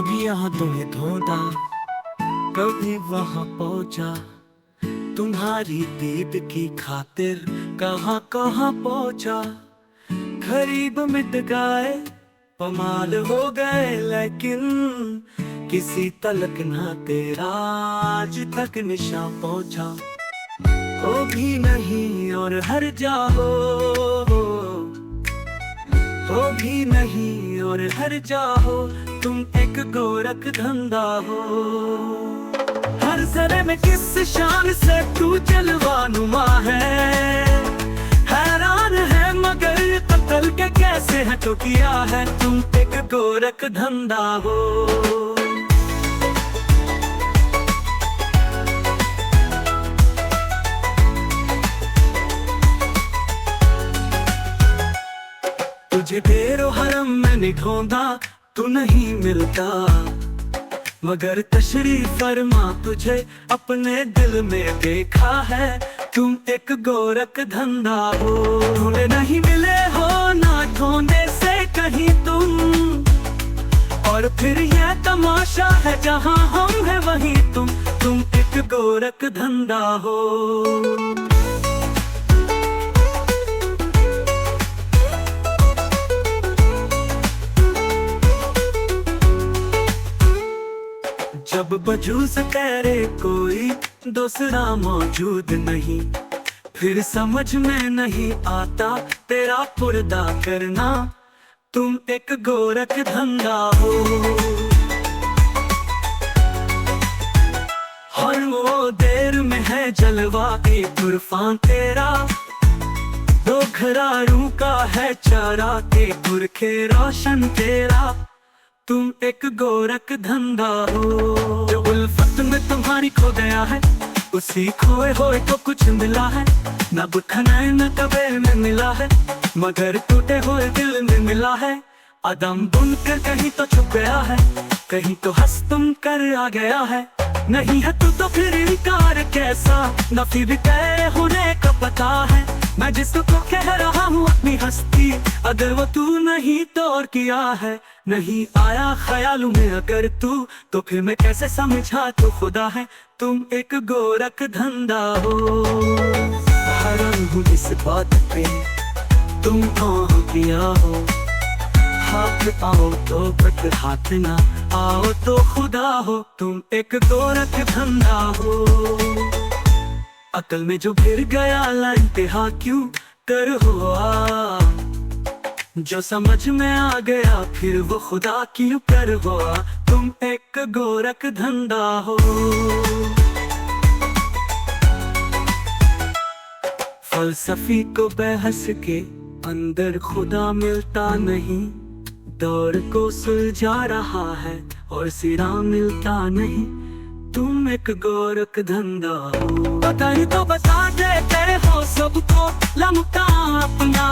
कभी यहाँ तुम्हें ढूंढा, कभी वहाँ पहुंचा, तुम्हारी दीद की खातिर कहाँ कहाँ पहुंचा। गरीब मिट गए, पमाल हो गए, लेकिन किसी तलक ना तेरा आज तक निशान पहुंचा। हो भी नहीं और हर जाओ, हो भी नहीं और हर जाओ, तुम एक गोरख धंधा हो। हर जरे में किस शान से तू जलवा नुमा है, हैरान है मगर कत्ल के कैसे है तो किया है, तुम एक गोरख धंधा हो। तुझे ढेरो हरम मैंने ढूंढा, तू नहीं मिलता, मगर तशरीफ फरमा तुझे अपने दिल में देखा है, तुम एक गोरख धंधा हो। ढूंढे नहीं मिले हो ना ढूंढे से कहीं तुम, और फिर यह तमाशा है जहां हम है वहीं तुम एक गोरख धंधा हो। जब वजूद तेरे कोई दूसरा मौजूद नहीं, फिर समझ में नहीं आता तेरा पुर्दा करना, तुम एक गोरख धंधा हो। हर वो देर में है जलवा एक तुरफान तेरा, दो घरारू का है चारा के पुरखे रोशन तेरा, तुम एक गोरख धंधा हो। जो उल्फत में तुम्हारी खो गया है, उसी खोए होए को कुछ मिला है, न बुठना न कबे में मिला है, मगर टूटे हुए दिल में मिला है। अदम बुनकर कहीं तो छुप गया है, कहीं तो हंस तुम कर आ गया है, नहीं है तू तो फिर इनकार कैसा, नफी भी तय होने का पता है। मैं जिसको कह रहा हूँ अपनी हस्ती, अगर वो तू नहीं तो और किया है, नहीं आया ख्यालों में अगर तू, तो फिर मैं कैसे समझा तू खुदा है, तुम एक गोरख धंधा हो। हैरान हूँ इस बात पे तुम कहाँ किया हो, हाथ आओ तो बट हाथ ना आओ तो खुदा हो, तुम एक गोरख धंधा हो। अकल में जो फिर गया इंतहा क्यों कर हुआ, जो समझ में आ गया फिर वो खुदा क्यों कर हुआ, तुम एक गोरख धंधा हो। फलसफी को बहस के अंदर खुदा मिलता नहीं, दौर को सुलझा रहा है और सिरा मिलता नहीं, तुम एक गोरख धंधा हो। बताई तो बता देते हो सबको लमका अपना,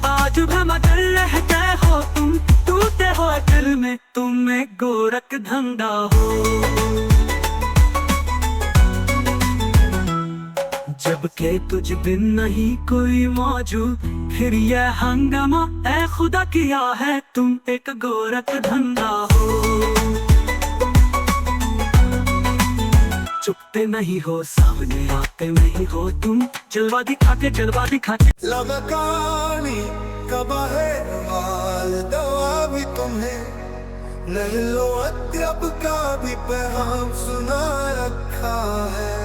आज भी मदर रहते हो तुम, टूटे हो दिल में, तुम एक गोरख धंधा हो। जबकि तुझ बिन नहीं कोई मौजूद, फिर यह हंगामा ऐ खुदा किया है, तुम एक गोरख धंधा हो। चुपते नहीं हो सामने आते नहीं हो तुम, जलवा दिखा के लगा कहानी कब है माल दवा भी तुम्हें, नहीं लो अत्यब का भी पैगाम सुना रखा है।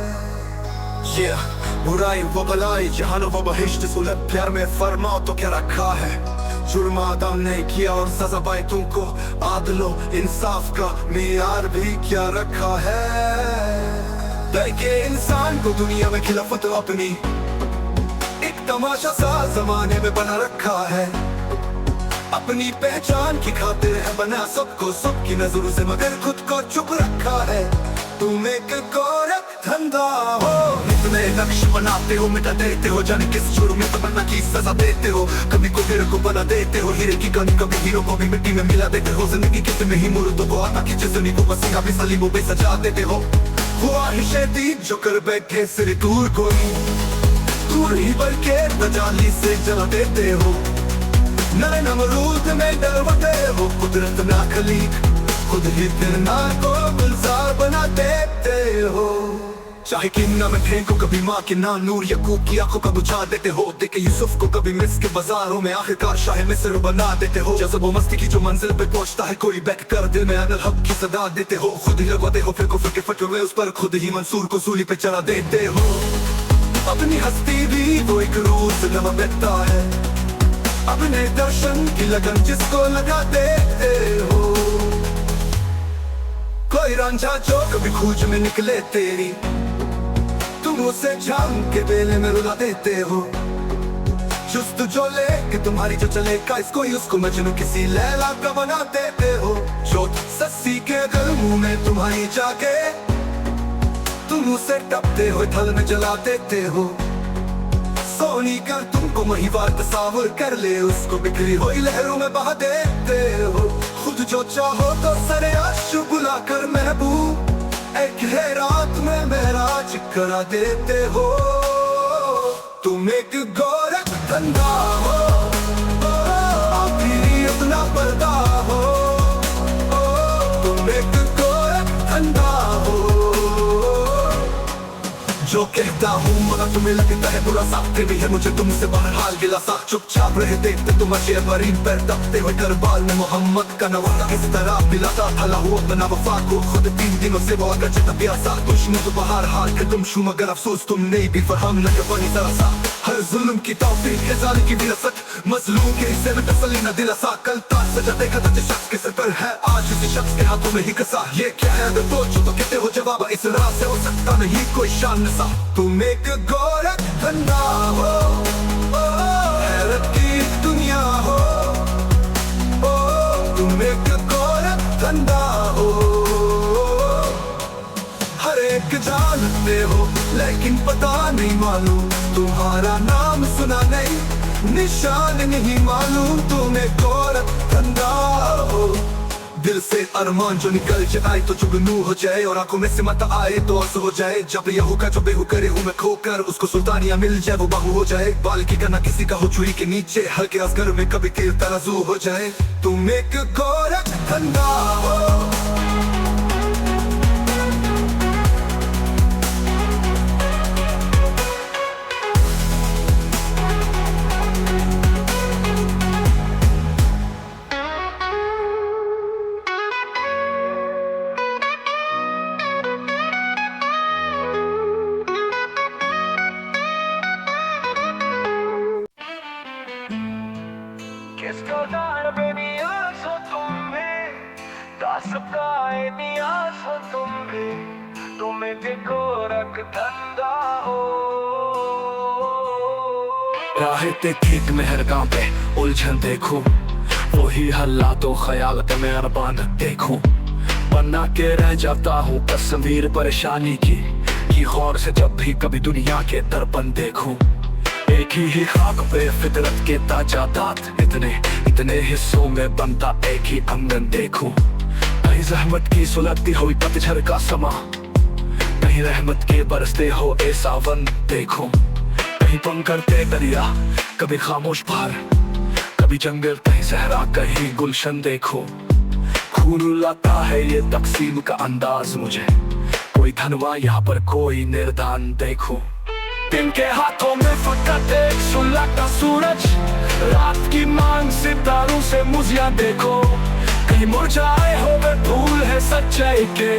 बुराई वो भलाई जहानो वो बहिश्त सुलभ, प्यार में फरमाओ तो क्या रखा है, जुर्म आदम नहीं किया और सजा पाए तुमको, आदलो इंसाफ का मियार भी क्या रखा है। देखे इंसान को दुनिया में खिलाफत अपनी एक तमाशा सा जमाने में बना रखा है, अपनी पहचान की खातिर है बना सबको सबकी नजरों से, मगर खुद को चुप रखा है, तुम एक गोरख धंधा हो। इतने नक्श बनाते हो मिटा देते हो, जाने किस जुर्म में तमन्ना की सजा देते हो, कभी को हीरे को बना देते हो, हीरे की गन कभी हीरो को भी मिट्टी में मिला देते हो, जिंदगी कितने ही मुर्दों को आता की जिसनी वो मसीहा भी सलीबों पे सजा देते हो। ख्वाहिशें दी जो कर बैठे सिर दूर कोई, दूर ही बल्कि तजाली से जला देते हो, नए नमरूद में डरवते हो, कुदरत ना खलीक खुद ही फिरना को गुलजार बना देते हो। चाहे किन्ना में फेंको कभी माँ के ना नूर यकूब की आंखों का बुझा देते हो। देखे यूसुफ को कभी मिस्र के बाजारों में आखिरकार शाह मिस्र बना देते हो। जज़्ब व मस्ती की जो मंजिल पे पहुंचता है कोई बैठ कर दिल में अनल हक की सदा देते हो। खुद ही लगवाते हो फिर कुफ्र के फतवे उस पर, खुद ही मंसूर को सूली पे चढ़ा देते हो। अपनी हस्ती भी वो एक रोज नवा बेता है, अपने दर्शन की लगन जिसको लगा देते हो। कोई रांझा जो कभी खूज में निकले तेरी, तुम उसे झांक के बेले में रुला देते हो। जुस्त जो ले कि तुम्हारी जो चले का इसको उसको मजनू किसी लैला का बना देते हो। जो सस्सी के गल मुंह में तुम्हारी जाके तुम उसे टपते हो थल में जला देते हो। सोनी कर तुमको महिवार तस्वर कर ले, उसको बिखरी हुई लहरों में बहा देते हो। खुद जो चाहो तो सरे आशु बुला कर महबूब एक है रात में महराज करा देते हो। तुम एक गोरख धंधा हो, आखिरी अपना पर्दा हो। तुम एक गोरख धंधा हो, जो कहता हूँ मगर तुम्हें लगता है बुरा सा, फिर भी है मुझे तुमसे बाहर हाल गिला सा। चुपचाप रहे देखते तुम अशे बरीन पैर दबते हुए करबाल में मोहम्मद का नवाजा इस तरह मिलाता भला हुआ अपना वफा को। खुद 3 दिनों से वो अगर तबिया सा दुश्मन तो बाहर हाल के तुम शू मगर अफसोस तुम नहीं भी फरहम न बनी जरा सा। हर जुल्म की तौफीक है जालिम की विरासत, मजलूम के हिस्से में तसल्ली न दिलासा। कल ताज सजा देखा था जिस शख्स के सर पर है, आज उसी शख्स के हाथों में ही कसा। ये क्या है अगर सोचो तो कहते हो जवाब, इस राह से हो सकता नहीं कोई शान नसा। तुम एक गोरख धंधा हो, हैरत की दुनिया हो। तुम एक गोरख धंधा हो, हर एक जानते हो लेकिन पता नहीं मालूम। तुम्हारा नाम सुना नहीं, निशान नहीं मालूम। तुम एक गोरख धंधा हो, दिल से अरमान जो निकल जाए तो जुगनू हो जाए, और आंखों में सिमत आए तो आंसू हो जाए। जब यहू का जो बेहू करे हूँ मैं खोकर, उसको सुल्तानिया मिल जाए वो बाहू हो जाए। बाल की करना किसी का हो चुरी के नीचे, हल्के असगर में कभी तीर तराजू हो जाए। तुम एक गोरख धंधा हो। राहें ठीक मेहरगां पे उलझन देखूं, वही हल्ला तो ख्यालत में अरबान देखूं। बना के रह जाता हूँ तस्वीर परेशानी की गौर से जब भी कभी दुनिया के दर्पण देखूं। एक ही खाक पे फितरत के ताजादात, इतने हिस्सों में बनता एक ही अंगन देखूं। कहीं जहमत की सुलगती हुई पतझड़ का समा, कहीं रहमत के बरसते हो ए सावन देखूं। कहीं पंख करते दरिया, कभी खामोश पहाड़, कभी जंगल, कहीं सहरा, कहीं गुलशन देखो। खून लाता है ये तकसीम का अंदाज मुझे, कोई धनवा यहाँ पर कोई निर्दान देखो। दिन के हाथों में फकत एक सुलगता सूरज, रात की मांग सितारों से मुझिया देखो। कहीं मुरझाए हो वे फूल है सच्चाई के,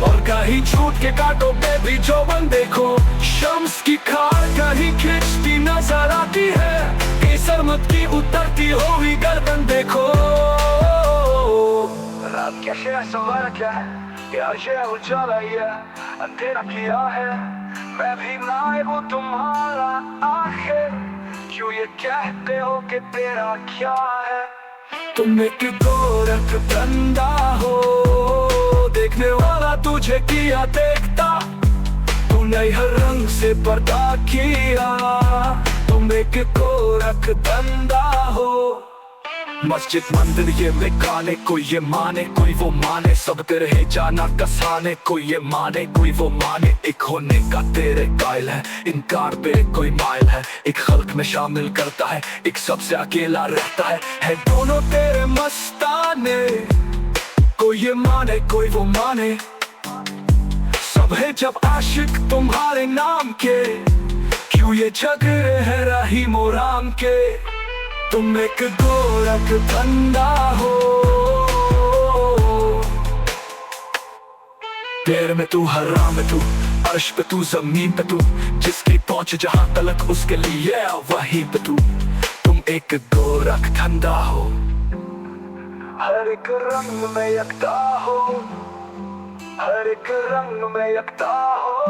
और कहीं झूठ के कांटों पे भी जोबन देखो। शम्स की खार कहीं खिंचती नजर आती है, केसर मत की उतरती हुई गर्दन देखो। रात क्या शेर सवार क्या है, क्या शेर उजाला है, अंधेरा किया है, मैं भी नायब हूँ तुम्हारा आखिर। क्यों ये कहते हो कि तेरा क्या है। तुम एक गोरख धंधा हो, देखने वाला तुझे किया देखता, तूने हर रंग से पर्दा किया। तुम एक गोरख धंधा हो। मस्जिद मंदिर ये बेगाने, कोई ये माने कोई वो माने, सब तेरे है जाना कसाने, कोई ये माने कोई वो माने। एक होने का तेरे कायल है, इनकार पे कोई माइल है। एक खल्क में शामिल करता है, एक सबसे अकेला रहता है दोनों तेरे मस्ताने। कोई ये माने कोई वो माने, सब है जब आशिक तुम्हारे नाम के। क्यों ये झगड़े है रहीम और राम के, तुम एक गोरख धंधा हो। पैर में तू हराम में तू, अर्श पे तू जमीन पे तू, जिसकी पहुंच जहां तलक उसके लिए वहीं पे तू। तुम एक गोरख धंधा हो, हर एक रंग में यकता हो, हर एक रंग में यकता हो।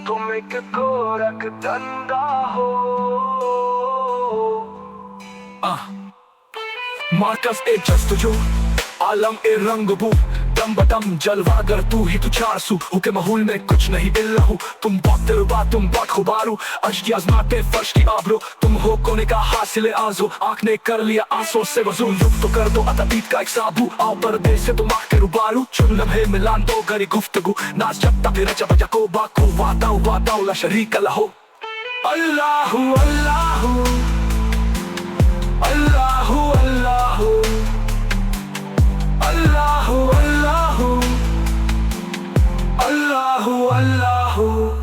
तुम एक गोरख धंधा हो। मार्कस ए जस्तुजो, आलम ए रंग बू, दम बदम जलवागर तू ही तू चारसू। हुके महूल में कुछ नहीं इल्लहू, तुम बहुत दिलबा तुम बहुत खुबारू। अज की आजमाते फर्श की आबरो, तुम हो कोने का हासिल आजो। आंख ने कर लिया आंसू से वजूल, रुक तो कर दो अतीत का एक साबू। आओ पर्दे से तुम आंख के रुबारू, चुन लम्हे मिलान दो गरी गुफ्तगू। नाच जब फिर जब को बाको वादाऊ ला शरीक लहो। अल्लाहू अल्लाहू अल्लाहू अल्लाहू अल्लाहू अल्लाहू अल्लाहू अल्लाहू।